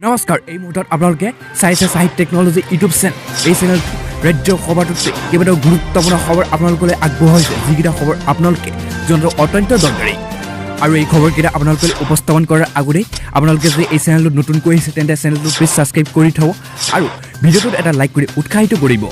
নমস্কাৰ এই মুহূৰ্তত আপোনালোকে চাইছে সাহিত্য টেকনলজি ইউটিউব চেনেল এই চেনেল ৰাজ্য সভাটোতে কেইবাটাও গুৰুত্বপূৰ্ণ খবৰ আপোনালোকলৈ আগবঢ়াইছে যিকেইটা খবৰ আপোনালোকে জনাটো অত্যন্ত দৰকাৰী আৰু এই খবৰকেইটা আপোনালোকে উপস্থাপন কৰাৰ আগতে আপোনালোকে যদি এই চেনেলটো নতুনকৈ আহিছে তেন্তে চেনেলটো প্লিজ সাবস্ক্ৰাইব কৰি থব আৰু ভিডিঅ'টোত এটা লাইক কৰি উৎসাহিত কৰিব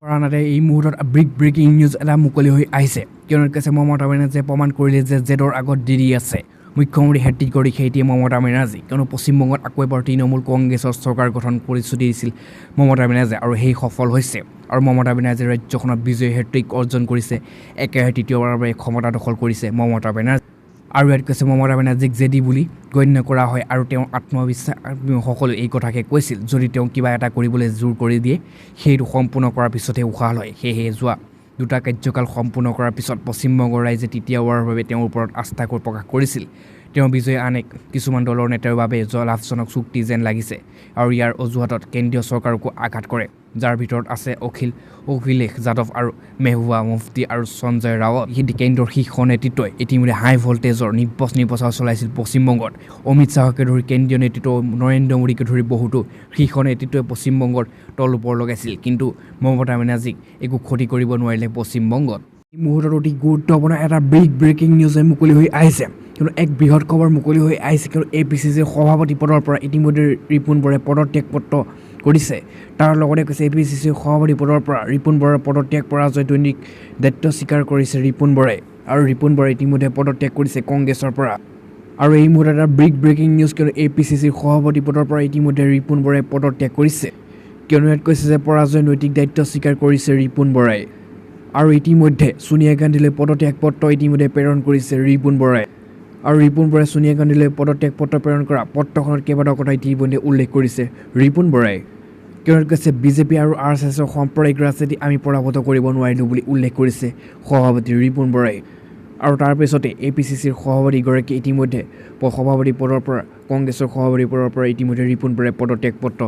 কৰানাতে এই মুহূৰ্তত ব্ৰেকিং নিউজ এটা মুকলি হৈ আহিছে কিয়নো কৈছে মমতা বেনাৰ্জীয়ে প্ৰমাণ কৰিলে যে জেডৰ আগত দিদি আছে মুখ্যমন্ত্ৰী হেট্ৰিক কৰি খেতি মমতা বেনাৰ্জী কিয়নো পশ্চিমবংগত আকৌ এবাৰ তৃণমূল কংগ্ৰেছৰ চৰকাৰ গঠন প্ৰতিশ্ৰুতি দিছিল মমতা বেনাৰ্জী আৰু সেই সফল হৈছে আৰু মমতা বেনাৰ্জীয়ে ৰাজ্যখনত বিজয় হেট্ৰিক অৰ্জন কৰিছে একেৰাহে তৃতীয়বাৰৰ বাবে ক্ষমতা দখল কৰিছে মমতা বেনাৰ্জী আৰু ইয়াত কৈছে মমতা বেনাৰ্জীক জেডি বুলি গণ্য কৰা হয় আৰু তেওঁৰ আত্মবিশ্বাস সকলো এই কথাকে কৈছিল যদি তেওঁ কিবা এটা কৰিবলৈ জোৰ কৰি দিয়ে সেইটো সম্পূৰ্ণ কৰাৰ পিছতহে উশাহ লয় সেয়েহে যোৱা দুটা কাৰ্যকাল সম্পূৰ্ণ কৰাৰ পিছত পশ্চিমবংগৰ ৰাইজে তৃতীয়বাৰৰ বাবে তেওঁৰ ওপৰত আস্থা প্ৰকাশ কৰিছিল তেওঁ বিজয় আন এক কিছুমান দলৰ নেতাৰ বাবে লাভজনক চুক্তি যেন লাগিছে আৰু ইয়াৰ অজুহাতত কেন্দ্ৰীয় চৰকাৰকো আঘাত কৰে যাৰ ভিতৰত আছে অখিলেশ যাদৱ আৰু মেহবুবা মুফতি আৰু সঞ্জয় ৰাৱত কেন্দ্ৰৰ শীৰ্ষ নেতৃত্বই ইতিমধ্যে হাই ভল্টেজৰ নিৰ্বাচনী প্ৰচাৰ চলাইছিল পশ্চিমবংগত অমিত শ্বাহকে ধৰি কেন্দ্ৰীয় নেতৃত্ব নৰেন্দ্ৰ মোদীকে ধৰি বহুতো শীৰ্ষ নেতৃত্বই পশ্চিমবংগৰ তল ওপৰ লগাইছিল কিন্তু মমতা বেনাৰ্জীক একো ক্ষতি কৰিব নোৱাৰিলে পশ্চিমবংগত এই মুহূৰ্তত অতি গুৰুত্বপূৰ্ণ এটা ব্ৰেকিং নিউজে মুকলি হৈ আহিছে কিন্তু এক বৃহৎ খবৰ মুকলি হৈ আহিছে কিন্তু APCCৰ সভাপতি পদৰ পৰা ইতিমধ্যে ৰিপুণ বৰাই পদত্যাগ পত্ৰ কৰিছে তাৰ লগতে কৈছে APCCৰ সভাপতি পদৰ পৰা ৰিপুণ বৰাৰ পদত্যাগ পৰাজয় দৈনিক দায়িত্ব স্বীকাৰ কৰিছে ৰিপুণ বৰাই আৰু ৰিপুণ বৰাই ইতিমধ্যে পদত্যাগ কৰিছে কংগ্ৰেছৰ পৰা আৰু এই মুহূৰ্তত এটা ব্ৰেকিং নিউজ কিন্তু APCCৰ সভাপতি পদৰ পৰা ইতিমধ্যে ৰিপুণ বৰাই পদত্যাগ কৰিছে কিয়নো ইয়াত কৈছে যে পৰাজয় নৈতিক দায়িত্ব স্বীকাৰ কৰিছে ৰিপুণ বৰাই আৰু ইতিমধ্যে সোনিয়া গান্ধীলৈ পদত্যাগ পত্ৰ ইতিমধ্যে প্ৰেৰণ কৰিছে ৰিপুণ বৰাই আৰু ৰিপুণ বৰাই সোনিয়া গান্ধীলৈ পদত্যাগ পত্ৰ প্ৰেৰণ কৰা পত্ৰখনত কেইবাটাও কথা ইতিমধ্যে উল্লেখ কৰিছে ৰিপুণ বৰাই কিয়নো কৈছে বিজেপি আৰু RSSৰ সাম্প্ৰদায়িক ৰাজনীতি আমি পৰাভূত কৰিব নোৱাৰিলোঁ বুলি উল্লেখ কৰিছে সভাপতি ৰিপুণ বৰাই আৰু তাৰ পিছতে APCCৰ সভাপতিগৰাকী ইতিমধ্যে সভাপতি পদৰ পৰা কংগ্ৰেছৰ সভাপতি পদৰ পৰা ইতিমধ্যে ৰিপুণ বৰাই পদত্যাগ পত্ৰ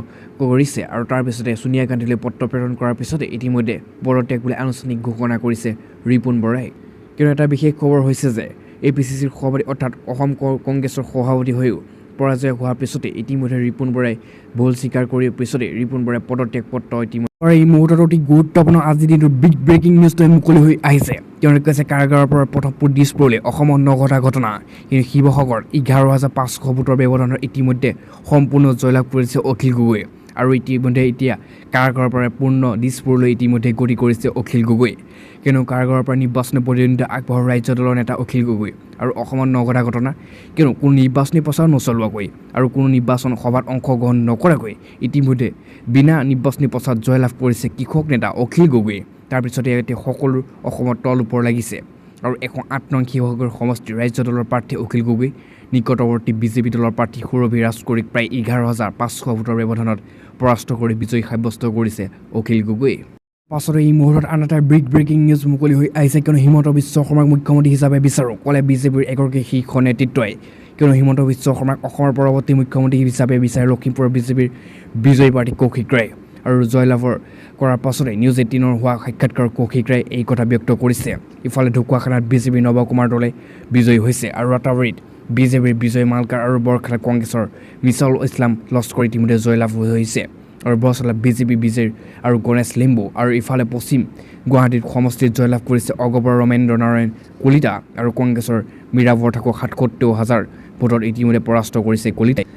কৰিছে আৰু তাৰ পিছতে সোনিয়া গান্ধীলৈ পত্ৰ প্ৰেৰণ কৰাৰ পিছতে ইতিমধ্যে পদত্যাগ বুলি আনুষ্ঠানিক ঘোষণা কৰিছে ৰিপুণ বৰাই কিয়নো এটা বিশেষ খবৰ হৈছে যে APCCৰ সভাপতি অৰ্থাৎ অসম কংগ্ৰেছৰ সভাপতি হৈও পৰাজয় হোৱাৰ পিছতে ইতিমধ্যে ৰিপুণ বৰাই ভুল স্বীকাৰ কৰাৰ পিছতে ৰিপুণ বৰাই পদত্যাগ পত্ৰ ইতিমধ্যে এই মুহূৰ্তত অতি গুৰুত্বপূৰ্ণ আজিৰ দিনটোৰ ব্ৰেকিং নিউজটো মুকলি হৈ আহিছে কিয়নো কৈছে কাৰাগাৰৰ পৰা প্ৰথম দিছপুৰলৈ অসমত নঘটা ঘটনা কিন্তু শিৱসাগৰত 11,500 ভোটৰ ব্যৱধানত ইতিমধ্যে সম্পূৰ্ণ জয়লাভ কৰিছে অখিল গগৈ আৰু ইতিমধ্যে এতিয়া কাৰাগাৰৰ পৰা পূৰ্ণ দিছপুৰলৈ ইতিমধ্যে গতি কৰিছে অখিল গগৈ কিয়নো কাৰাগাৰৰ পৰা নিৰ্বাচনী প্ৰতিদ্বন্দ্বিতা আগবঢ়োৱা ৰাজ্য দলৰ নেতা অখিল গগৈ আৰু অসমত নঘটা ঘটনা কিয়নো কোনো নিৰ্বাচনী প্ৰচাৰ নচলোৱাকৈ আৰু কোনো নিৰ্বাচন সভাত অংশগ্ৰহণ নকৰাকৈ ইতিমধ্যে বিনা নিৰ্বাচনী প্ৰচাৰত জয়লাভ কৰিছে কৃষক নেতা অখিল গগৈ তাৰপিছতে এতিয়া সকলো অসমত তল ওপৰ লাগিছে আৰু 108 নং শিৱসাগৰ সমষ্টিৰ ৰাজ্য দলৰ প্ৰাৰ্থী অখিল গগৈ নিকটৱৰ্তী বিজেপি দলৰ প্ৰাৰ্থী সুৰভি ৰাজখোৰীক প্ৰায় 11,500 ভোটৰ ব্যৱধানত পৰাস্ত কৰি বিজয়ী সাব্যস্ত কৰিছে অখিল গগৈ পাছতে এই মুহূৰ্তত আন এটা ব্ৰেকিং নিউজ মুকলি হৈ আহিছে কিয়নো হিমন্ত বিশ্ব শৰ্মাক মুখ্যমন্ত্ৰী হিচাপে বিচাৰোঁ ক'লে বিজেপিৰ এগৰাকী শীৰ্ষ নেতৃত্বই কিয়নো হিমন্ত বিশ্ব শৰ্মাক অসমৰ পৰৱৰ্তী মুখ্যমন্ত্ৰী হিচাপে বিচাৰে লখিমপুৰৰ বিজেপিৰ বিজয়ী প্ৰাৰ্থী কৌশিক ৰায় আৰু জয়লাভৰ কৰাৰ পাছতে নিউজ 18ৰ হোৱা সাক্ষাৎকাৰত কৌশিক ৰায় এই কথা ব্যক্ত কৰিছে ইফালে ঢকুৱাখানাত বিজেপিৰ নৱকুমাৰ দলে বিজয়ী হৈছে আৰু ৰাতাবাৰীত বিজেপিৰ বিজয় মালকাৰ আৰু বৰখালাত কংগ্ৰেছৰ মিছাউল ইছলাম লস্কৰ ইতিমধ্যে জয়লাভ হৈছে আৰু বৰচলাত বিজেপি বিজয় আৰু গণেশ লিম্বু আৰু ইফালে পশ্চিম গুৱাহাটীত সমষ্টিত জয়লাভ কৰিছে অগপৰ ৰমেন্দ্ৰ নাৰায়ণ কলিতা আৰু কংগ্ৰেছৰ মীৰা বৰঠাকুৰক 77,000 ভোটত ইতিমধ্যে পৰাস্ত কৰিছে কলিতাই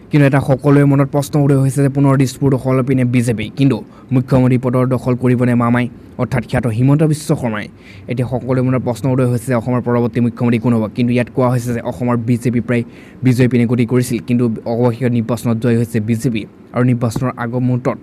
কিন্তু এটা সকলোৰে মনত প্ৰশ্ন উদয় হৈছে যে পুনৰ দিছপুৰ দখল পিনে বিজেপি কিন্তু মুখ্যমন্ত্ৰী পদৰ দখল কৰিবনে মামাই অৰ্থাৎ খ্যাত হিমন্ত বিশ্ব শৰ্মাই এতিয়া সকলোৰে মনত প্ৰশ্ন উদয় হৈছে যে অসমৰ পৰৱৰ্তী মুখ্যমন্ত্ৰী কোন হ'ব কিন্তু ইয়াত কোৱা হৈছে যে অসমৰ বিজেপি প্ৰায় বিজয় পিনে গতি কৰিছিল কিন্তু অৱশেষত নিৰ্বাচনত জয় হৈছে বিজেপি আৰু নিৰ্বাচনৰ আগৰ মুহূৰ্তত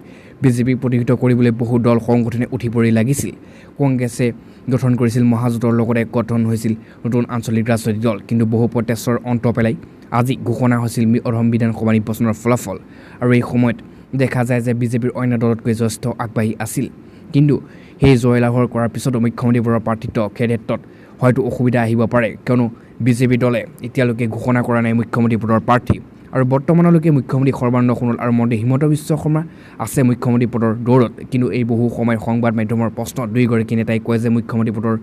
বিজেপিক প্ৰতিহত কৰিবলৈ বহু দল সংগঠনে উঠি পৰি লাগিছিল কংগ্ৰেছে গঠন কৰিছিল মহাজোঁটৰ লগতে গঠন হৈছিল নতুন আঞ্চলিক ৰাজনৈতিক দল কিন্তু বহু প্ৰচেষ্টাৰ অন্ত পেলাই আজি ঘোষণা হৈছিল অসম বিধানসভা নিৰ্বাচনৰ ফলাফল আৰু এই সময়ত দেখা যায় যে বিজেপিৰ অন্য দলতকৈ যথেষ্ট আগবাঢ়ি আছিল কিন্তু সেই জয়লাভৰ কৰাৰ পিছতো মুখ্যমন্ত্ৰীবোৰৰ প্ৰাৰ্থিত্ব ক্ষেত্ৰত হয়তো অসুবিধা আহিব পাৰে কিয়নো বিজেপি দলে এতিয়ালৈকে ঘোষণা কৰা নাই মুখ্যমন্ত্ৰী পদৰ প্ৰাৰ্থী আৰু বৰ্তমানলৈকে মুখ্যমন্ত্ৰী সৰ্বানন্দ সোণোৱাল আৰু মন্ত্ৰী হিমন্ত বিশ্ব শৰ্মা আছে মুখ্যমন্ত্ৰী পদৰ দৌৰত কিন্তু এই বহু সময় সংবাদ মাধ্যমৰ প্ৰশ্ন দুয়োগৰাকী নেতাই কয় যে মুখ্যমন্ত্ৰী পদৰ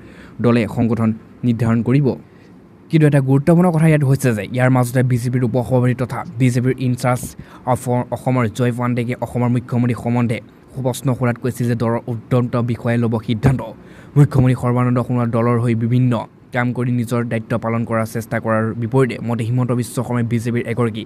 দলে সংগঠন নিৰ্ধাৰণ কৰিব কিন্তু এটা গুৰুত্বপূৰ্ণ কথা ইয়াত হৈছে যে ইয়াৰ মাজতে বিজেপিৰ উপসভাপতি তথা বিজেপিৰ ইনচাৰ্জ অসমৰ জয় পাণ্ডেকে অসমৰ মুখ্যমন্ত্ৰী সম্বন্ধে প্ৰশ্ন সোধাত কৈছিল যে দলৰ উদ্যন্ত বিষয়ে ল'ব সিদ্ধান্ত। মুখ্যমন্ত্ৰী সৰ্বানন্দ সোণোৱাল দলৰ হৈ বিভিন্ন কাম কৰি নিজৰ দায়িত্ব পালন কৰাৰ চেষ্টা কৰাৰ বিপৰীতে মতে হিমন্ত বিশ্ব শৰ্মাই বিজেপিৰ এগৰাকী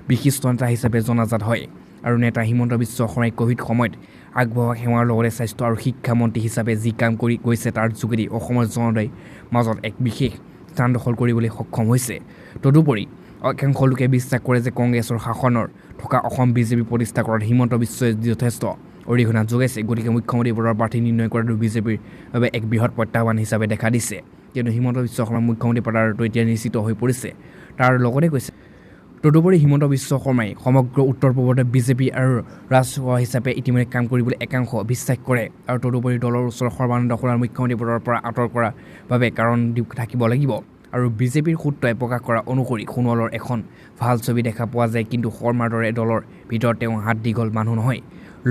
বিশিষ্ট নেতা হিচাপে জনাজাত হয় আৰু নেতা হিমন্ত বিশ্ব শৰ্মাই কোভিড সময়ত আগবঢ়োৱা সেৱাৰ লগতে স্বাস্থ্য আৰু শিক্ষা মন্ত্ৰী হিচাপে যি কাম কৰি গৈছে তাৰ যোগেদি অসমৰ জনতাৰ মাজত এক বিশেষ স্থান দখল কৰিবলৈ সক্ষম হৈছে। তদুপৰি একাংশ লোকে বিশ্বাস কৰে যে কংগ্ৰেছৰ শাসনৰ থকা অসম বিজেপি প্ৰতিষ্ঠা কৰাত হিমন্ত বিশ্বই যথেষ্ট অৰিহণা যোগাইছে। গতিকে মুখ্যমন্ত্ৰী পদৰ প্ৰাৰ্থী নিৰ্ণয় কৰাটো বিজেপিৰ বাবে এক বৃহৎ প্ৰত্যাহ্বান হিচাপে দেখা দিছে। কিন্তু হিমন্ত বিশ্ব শৰ্মাৰ মুখ্যমন্ত্ৰী পদটো এতিয়া নিশ্চিত হৈ পৰিছে। তাৰ লগতে কৈছে তদুপৰি হিমন্ত বিশ্ব শৰ্মাই সমগ্ৰ উত্তৰ পূবতে বিজেপি আৰু ৰাজসভা হিচাপে ইতিমধ্যে কাম কৰিবলৈ একাংশ বিশ্বাস কৰে আৰু তদুপৰি দলৰ ওচৰত সৰ্বানন্দ সোণোৱাল মুখ্যমন্ত্ৰী পদৰ পৰা আঁতৰ কৰাৰ বাবে কাৰণ থাকিব লাগিব। আৰু বিজেপিৰ সূত্ৰই প্ৰকাশ কৰা অনুসৰি সোণোৱালৰ এখন ভাল ছবি দেখা পোৱা যায়, কিন্তু শৰ্মাৰ দৰে দলৰ ভিতৰত তেওঁ হাত দীঘল মানুহ নহয়।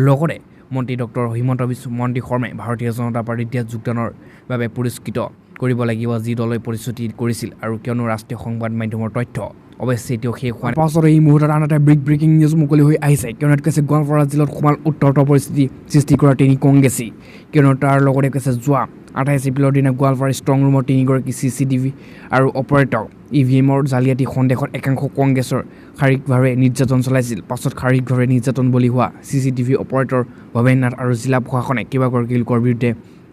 লগতে মন্ত্ৰী ডক্টৰ হিমন্ত বিশ্ব শৰ্মাই ভাৰতীয় জনতা পাৰ্টীত যোগদানৰ বাবে পুৰস্কৃত কৰিব লাগিব, যি দলে প্ৰতিশ্ৰুতি কৰিছিল আৰু কিয়নো ৰাষ্ট্ৰীয় সংবাদ মাধ্যমৰ তথ্য অৱশ্যে এতিয়াও শেষ হোৱা পাছত এই মুহূৰ্তত আন এটা ব্ৰেকিং নিউজ মুকলি হৈ আহিছে। কিয়নো কৈছে গোৱালপাৰা জিলাত সোমাল উত্তপ্ত পৰিস্থিতি সৃষ্টি কৰা তিনি কংগ্ৰেছী। কিয়নো তাৰ লগতে কৈছে যোৱা 28 এপ্ৰিলৰ দিনা গোৱালপাৰা ষ্ট্ৰং ৰুমৰ তিনিগৰাকী CCTV আৰু অপাৰেটক EVMৰ জালিয়াতি সন্দেহত একাংশ কংগ্ৰেছৰ শাৰীৰিকভাৱে নিৰ্যাতন চলাইছিল। পাছত শাৰীৰিকভাৱে নিৰ্যাতন বলি হোৱা CCTV অপাৰেটৰ ভৱেন নাথ আৰু জিলা প্ৰশাসনে কেইবাগৰাকী লোকৰ বিৰুদ্ধে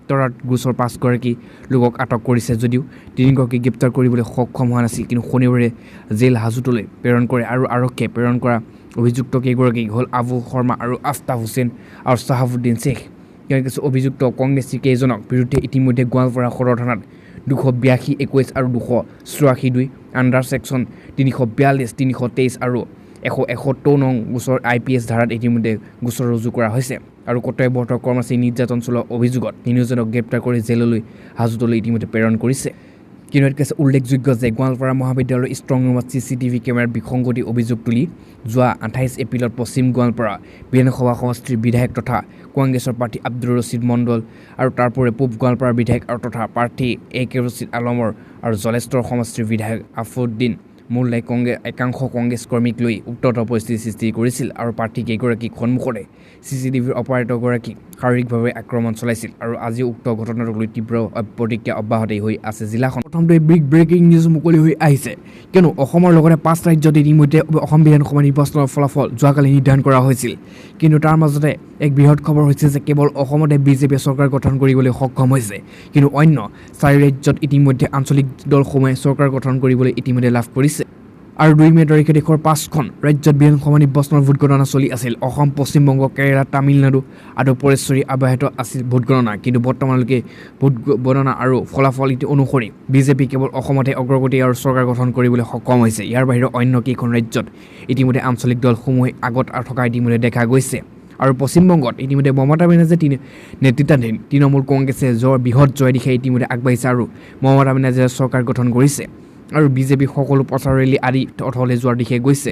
তৰাত গোচৰ 5গৰাকী লোকক আটক কৰিছে যদিও 3গৰাকী গ্ৰেপ্তাৰ কৰিবলৈ সক্ষম হোৱা নাছিল। কিন্তু শনিবাৰে জেল হাজতলৈ প্ৰেৰণ কৰে আৰু আৰক্ষীয়ে প্ৰেৰণ কৰা অভিযুক্ত কেইগৰাকী হ'ল আবু শৰ্মা আৰু আফতাব হুছেইন আৰু চাহাবুদ্দিন শ্বেখ। কিছু অভিযুক্ত কংগ্ৰেছী কেইজনক বিৰুদ্ধে ইতিমধ্যে গোৱালপাৰা সদৰ থানাত 282(21) আৰু 284(2) আণ্ডাৰ ছেকশ্যন 342, 323 আৰু 171 নং গোচৰ IPS ধাৰাত ইতিমধ্যে গোচৰ ৰুজু কৰা হৈছে আৰু কৰ্তব্যৰত কৰ্মচাৰী নিৰ্যাতন চলোৱা অভিযোগত 3জনক গ্ৰেপ্তাৰ কৰি জেললৈ হাজতলৈ ইতিমধ্যে প্ৰেৰণ কৰিছে। কিন্তু ইয়াত উল্লেখযোগ্য যে গোৱালপাৰা মহাবিদ্যালয়ৰ ষ্ট্ৰং ৰুমত CCTV কেমেৰাৰ বিসংগতি অভিযোগ তুলি যোৱা 28 এপ্ৰিলত পশ্চিম গোৱালপাৰা বিধানসভা সমষ্টিৰ বিধায়ক তথা কংগ্ৰেছৰ প্ৰাৰ্থী আব্দুৰ ৰছিদ মণ্ডল আৰু তাৰপৰে পূব গোৱালপাৰা বিধায়ক আৰু তথা প্ৰাৰ্থী AK ৰছিদ আলমৰ আৰু জলেশ্বৰ সমষ্টিৰ বিধায়ক আফুদ্দিন মোল্লাই একাংশ কংগ্ৰেছ কৰ্মীক লৈ উত্তপ্ত পৰিস্থিতিৰ সৃষ্টি কৰিছিল আৰু প্ৰাৰ্থী কেইগৰাকীক সন্মুখতে CCTVৰ অপাৰেটৰগৰাকীক শাৰীৰিকভাৱে আক্ৰমণ চলাইছিল আৰু আজিও উক্ত ঘটনাটোক লৈ তীব্ৰ প্ৰতিক্ৰিয়া অব্যাহত হৈ আছে জিলাখন। প্ৰথমতে ব্ৰেকিং নিউজ মুকলি হৈ আহিছে। কিয়নো অসমৰ লগতে 5 ৰাজ্যত ইতিমধ্যে অসম বিধানসভা নিৰ্বাচনৰ ফলাফল যোৱাকালি নিৰ্ধাৰণ কৰা হৈছিল। কিন্তু তাৰ মাজতে এক বৃহৎ খবৰ হৈছে যে কেৱল অসমতে বিজেপিয়ে চৰকাৰ গঠন কৰিবলৈ সক্ষম হৈছে, কিন্তু অন্য 4 ৰাজ্যত ইতিমধ্যে আঞ্চলিক দলসমূহে চৰকাৰ গঠন কৰিবলৈ ইতিমধ্যে লাভ কৰিছে। আৰু 2 মে তাৰিখে দেশৰ 5খন ৰাজ্যত বিধানসভা নিৰ্বাচনৰ ভোট গণনা চলি আছিল। অসম, পশ্চিমবংগ, কেৰালা, তামিলনাডু আৰু পুডুচেৰী অব্যাহত আছিল ভোট গণনা। কিন্তু বৰ্তমানলৈকে ভোট গণনা আৰু ফলাফল অনুসৰি বিজেপি কেৱল অসমতে অগ্ৰগতি আৰু চৰকাৰ গঠন কৰিবলৈ সক্ষম হৈছে। ইয়াৰ বাহিৰে অন্য কেইখন ৰাজ্যত ইতিমধ্যে আঞ্চলিক দলসমূহে আগত থকা ইতিমধ্যে দেখা গৈছে। আৰু পশ্চিমবংগত ইতিমধ্যে মমতা বেনাৰ্জী নেতৃত্বাধীন তৃণমূল কংগ্ৰেছে বৃহৎ জয় দিশে ইতিমধ্যে আগবাঢ়িছে আৰু মমতা বেনাৰ্জীয়ে চৰকাৰ গঠন কৰিছে আৰু বিজেপি সকলো প্ৰচাৰ ৰেলী আদি অথলে যোৱাৰ দিশে গৈছে।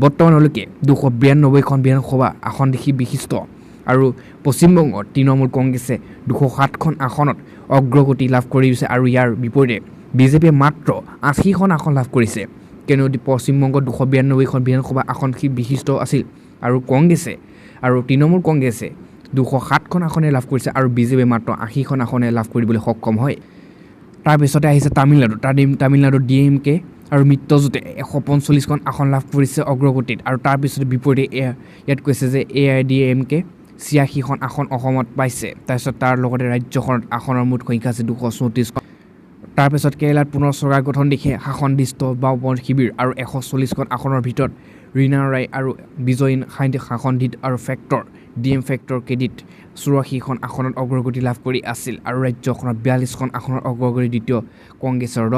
বৰ্তমানলৈকে 292খন বিধানসভা আসন দেখি বিশিষ্ট আৰু পশ্চিমবংগত তৃণমূল কংগ্ৰেছে 207খন আসনত অগ্ৰগতি লাভ কৰিছে আৰু ইয়াৰ বিপৰীতে বিজেপিয়ে মাত্ৰ 80খন আসন লাভ কৰিছে। কিয়নো পশ্চিমবংগত 292খন বিধানসভা আসন বিশিষ্ট আছিল আৰু কংগ্ৰেছে আৰু তৃণমূল কংগ্ৰেছে 207খন আসনে লাভ কৰিছে আৰু বিজেপিয়ে মাত্ৰ 80খন আসনে লাভ কৰিবলৈ সক্ষম হয়। তাৰপিছতে আহিছে তামিলনাডুত DMK আৰু মিত্ৰজোঁটে 145খন আসন লাভ কৰিছে অগ্ৰগতিত আৰু তাৰপিছতে বিপৰীতে ইয়াত কৈছে যে AIADMK 86খন আসন অসমত পাইছে। তাৰপিছত তাৰ লগতে ৰাজ্যখনত আসনৰ মুঠ সংখ্যা আছে 234খন। তাৰপিছত কেৰালাত পুনৰ চৰকাৰ গঠন দিশে শাসনদিষ্ট বাওঁপন্থী শিবিৰ আৰু 140খন আসনৰ ভিতৰত ৰীনা ৰায় আৰু বিজয়ীন শাসনদিত আৰু DM ফেক্টৰ ক্ৰেডিট 84খন আসনত অগ্ৰগতি লাভ কৰি আছিল আৰু ৰাজ্যখনত 42খন আসনৰ অগ্ৰগতি দ্বিতীয় কংগ্ৰেছৰ দল।